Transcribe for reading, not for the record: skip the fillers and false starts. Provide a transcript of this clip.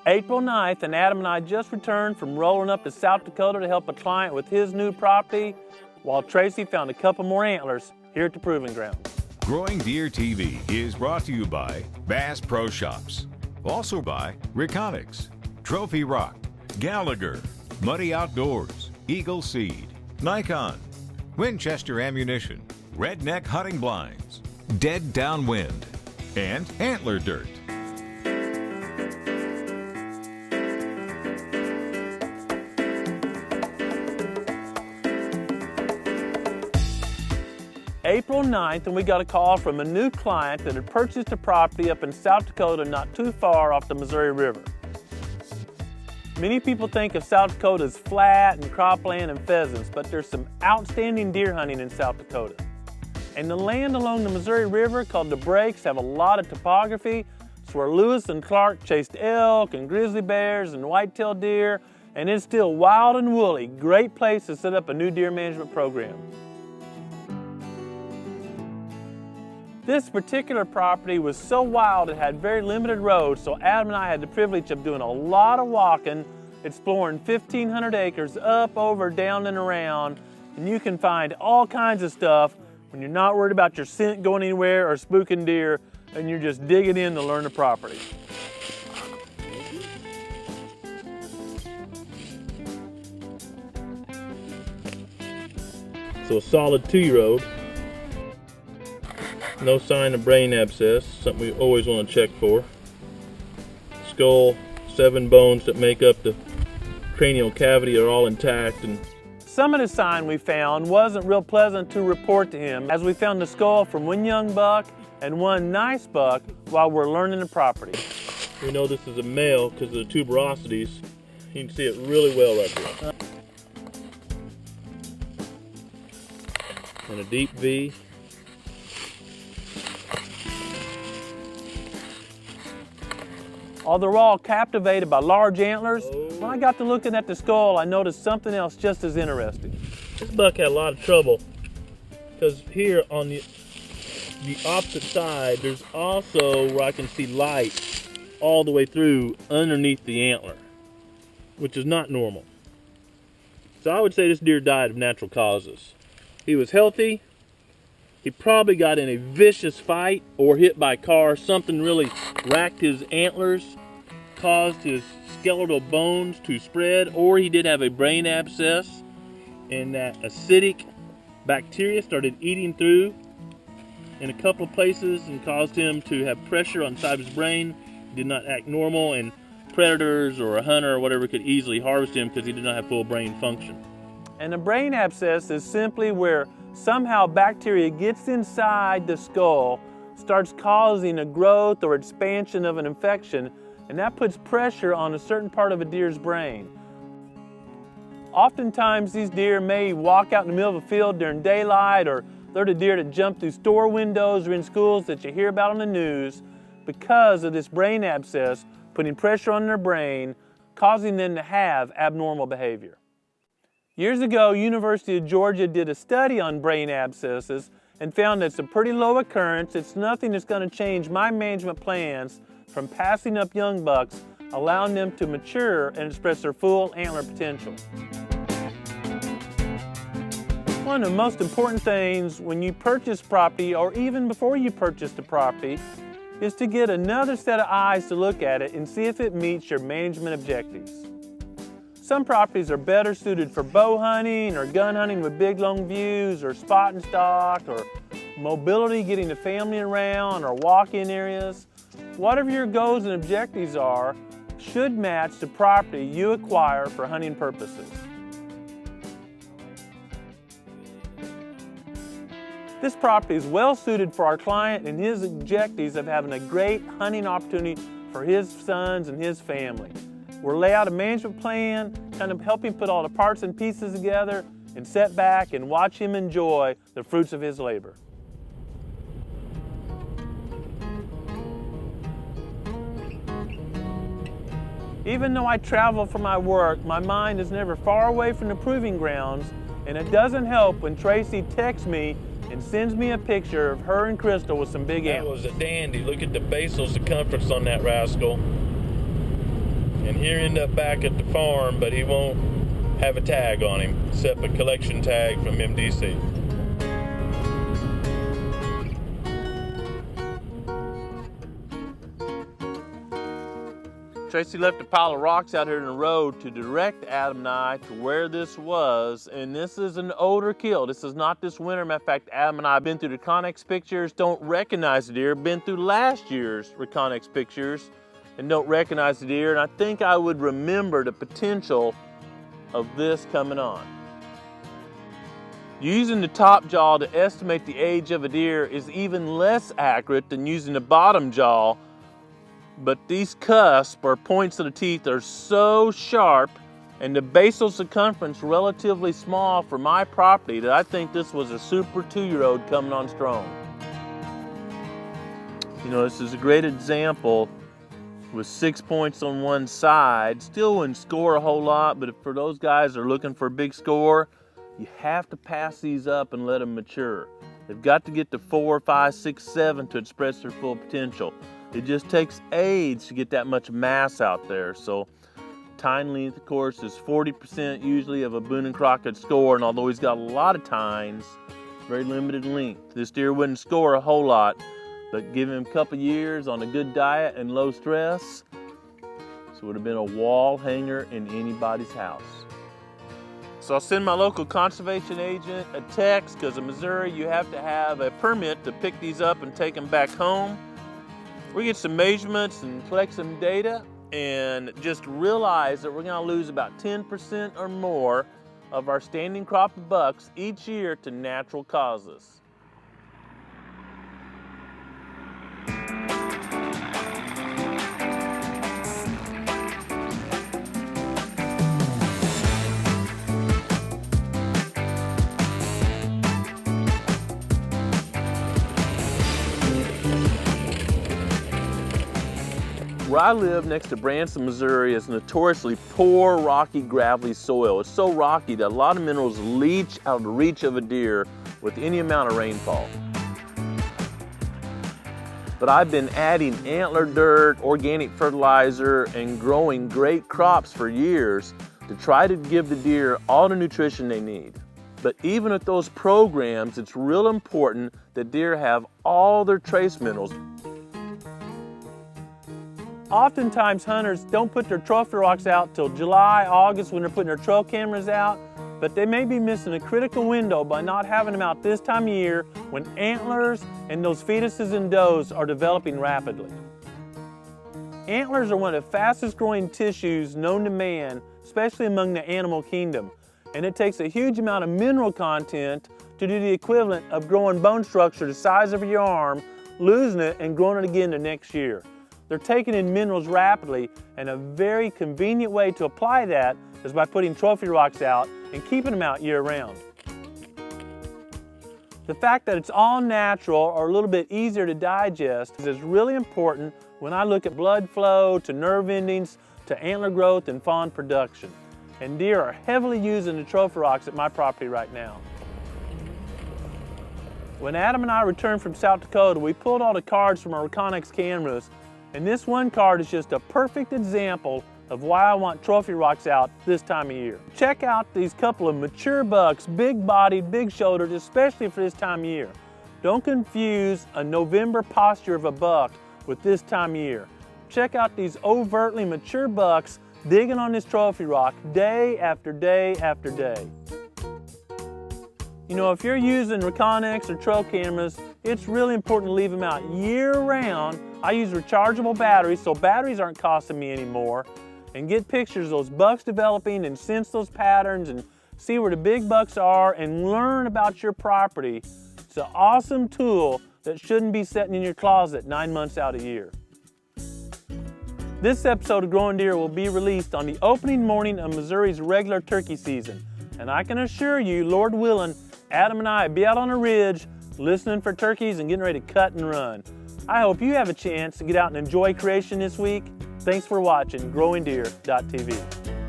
April 9th, and Adam and I just returned from rolling up to South Dakota to help a client with his new property, while Tracy found a couple more antlers here at the Proving Grounds. Growing Deer TV is brought to you by Bass Pro Shops, also by Reconics, Trophy Rock, Gallagher, Muddy Outdoors, Eagle Seed, Nikon, Winchester Ammunition, Redneck Hunting Blinds, Dead Downwind, and Antler Dirt. April 9th, and we got a call from a new client that had purchased a property up in South Dakota not too far off the Missouri River. Many people think of South Dakota as flat and cropland and pheasants, but there's some outstanding deer hunting in South Dakota. And the land along the Missouri River, called the Breaks, have a lot of topography. It's where Lewis and Clark chased elk and grizzly bears and white-tailed deer, and it's still wild and woolly. Great place to set up a new deer management program. This particular property was so wild it had very limited roads, so Adam and I had the privilege of doing a lot of walking, exploring 1,500 acres up, over, down, and around. And you can find all kinds of stuff when you're not worried about your scent going anywhere or spooking deer, and you're just digging in to learn the property. So a solid 2-year-old. No sign of brain abscess, something we always want to check for. Skull, 7 bones that make up the cranial cavity are all intact. And some of the sign we found wasn't real pleasant to report to him, as we found the skull from one young buck and one nice buck while we're learning the property. We know this is a male because of the tuberosities. You can see it really well right there. And a deep V. Although we're all captivated by large antlers, when I got to looking at the skull, I noticed something else just as interesting. This buck had a lot of trouble because here on the opposite side, there's also where I can see light all the way through underneath the antler, which is not normal. So I would say this deer died of natural causes. He was healthy. He probably got in a vicious fight or hit by a car. Something really racked his antlers, caused his skeletal bones to spread, or he did have a brain abscess, and that acidic bacteria started eating through in a couple of places and caused him to have pressure on the side of his brain. He did not act normal, and predators or a hunter or whatever could easily harvest him because he did not have full brain function. And a brain abscess is simply where somehow bacteria gets inside the skull, starts causing a growth or expansion of an infection, and that puts pressure on a certain part of a deer's brain. Oftentimes these deer may walk out in the middle of a field during daylight, or they're the deer that jump through store windows or in schools that you hear about on the news because of this brain abscess putting pressure on their brain, causing them to have abnormal behavior. Years ago, University of Georgia did a study on brain abscesses and found that it's a pretty low occurrence. It's nothing that's going to change my management plans from passing up young bucks, allowing them to mature and express their full antler potential. One of the most important things when you purchase property, or even before you purchase the property, is to get another set of eyes to look at it and see if it meets your management objectives. Some properties are better suited for bow hunting or gun hunting with big long views, or spot and stock, or mobility, getting the family around, or walk-in areas. Whatever your goals and objectives are should match the property you acquire for hunting purposes. This property is well suited for our client and his objectives of having a great hunting opportunity for his sons and his family. We'll lay out a management plan, kind of help him put all the parts and pieces together, and sit back and watch him enjoy the fruits of his labor. Even though I travel for my work, my mind is never far away from the proving grounds, and it doesn't help when Tracy texts me and sends me a picture of her and Crystal with some big antlers. That was a dandy. Look at the basal circumference on that rascal. And he'll end up back at the farm, but he won't have a tag on him, except a collection tag from MDC. Tracy left a pile of rocks out here in the road to direct Adam and I to where this was, and this is an older kill. This is not this winter. Matter of fact, Adam and I have been through the Reconnex pictures, don't recognize the deer, been through last year's Reconnex pictures and don't recognize the deer, and I think I would remember the potential of this coming on. Using the top jaw to estimate the age of a deer is even less accurate than using the bottom jaw. But these cusps or points of the teeth are so sharp and the basal circumference relatively small for my property that I think this was a super 2-year-old coming on strong. You know, this is a great example with 6 points on one side. Still wouldn't score a whole lot, but for those guys that are looking for a big score, you have to pass these up and let them mature. They've got to get to 4, 5, 6, 7 to express their full potential. It just takes age to get that much mass out there. So tine length, of course, is 40% usually of a Boone and Crockett score, and although he's got a lot of tines, very limited length. This deer wouldn't score a whole lot, but give him a couple years on a good diet and low stress, this would have been a wall hanger in anybody's house. So I'll send my local conservation agent a text, because in Missouri you have to have a permit to pick these up and take them back home. We get some measurements and collect some data, and just realize that we're going to lose about 10% or more of our standing crop of bucks each year to natural causes. Where I live next to Branson, Missouri is notoriously poor, rocky, gravelly soil. It's so rocky that a lot of minerals leach out of the reach of a deer with any amount of rainfall. But I've been adding antler dirt, organic fertilizer, and growing great crops for years to try to give the deer all the nutrition they need. But even with those programs, it's real important that deer have all their trace minerals. Oftentimes hunters don't put their trophy rocks out till July, August when they're putting their trail cameras out, but they may be missing a critical window by not having them out this time of year when antlers and those fetuses and does are developing rapidly. Antlers are one of the fastest growing tissues known to man, especially among the animal kingdom, and it takes a huge amount of mineral content to do the equivalent of growing bone structure the size of your arm, losing it and growing it again the next year. They're taking in minerals rapidly, and a very convenient way to apply that is by putting trophy rocks out and keeping them out year-round. The fact that it's all natural or a little bit easier to digest is really important when I look at blood flow to nerve endings to antler growth and fawn production. And deer are heavily using the trophy rocks at my property right now. When Adam and I returned from South Dakota, we pulled all the cards from our Reconnex cameras, and this one card is just a perfect example of why I want trophy rocks out this time of year. Check out these couple of mature bucks, big bodied, big shouldered, especially for this time of year. Don't confuse a November posture of a buck with this time of year. Check out these overtly mature bucks digging on this trophy rock day after day after day. You know, if you're using Reconnex or trail cameras, it's really important to leave them out year-round. I use rechargeable batteries, so batteries aren't costing me anymore, and get pictures of those bucks developing and sense those patterns and see where the big bucks are and learn about your property. It's an awesome tool that shouldn't be sitting in your closet 9 months out a year. This episode of Growing Deer will be released on the opening morning of Missouri's regular turkey season, and I can assure you, Lord willing, Adam and I will be out on a ridge listening for turkeys and getting ready to cut and run. I hope you have a chance to get out and enjoy creation this week. Thanks for watching GrowingDeer.tv.